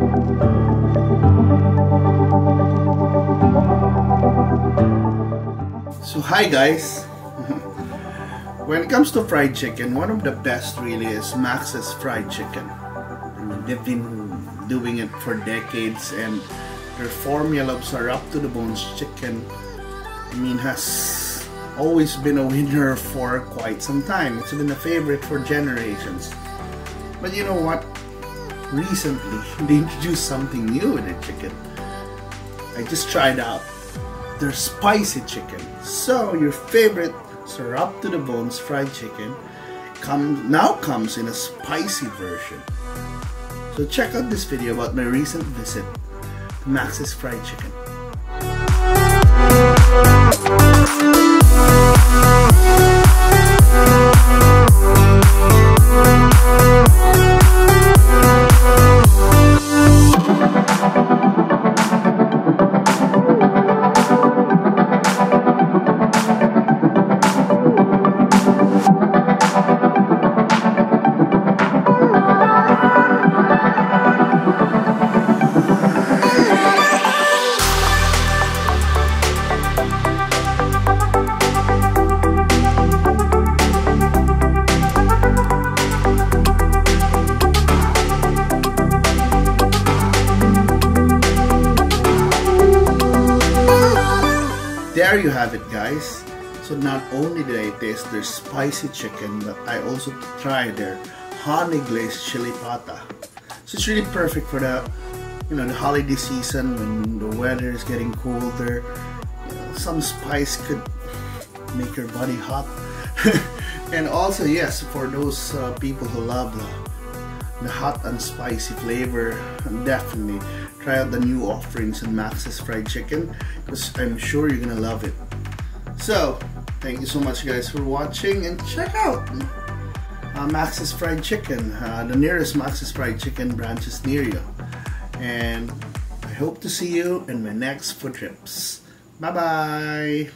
So hi guys. When it comes to fried chicken, one of the best really is Max's Fried Chicken. I mean, they've been doing it for decades, and their formulas are up to the bones chicken. I mean, has always been a winner for quite some time. It's been a favorite for generations. But you know what? Recently, they introduced something new in their chicken. I just tried out their spicy chicken. So your favorite up to the bones fried chicken now comes in a spicy version. So check out this video about my recent visit to Max's Fried Chicken. There you have it guys. So not only did I taste their spicy chicken, but I also tried their honey glazed chili pata. So it's really perfect for the the holiday season when the weather is getting colder. Some spice could make your body hot. And also yes, for those people who love the hot and spicy flavor, definitely try out the new offerings in Max's Fried Chicken, because I'm sure you're gonna love it. So thank you so much guys for watching, and check out Max's Fried Chicken. The nearest Max's Fried Chicken branch is near you, and I hope to see you in my next food trips. Bye bye.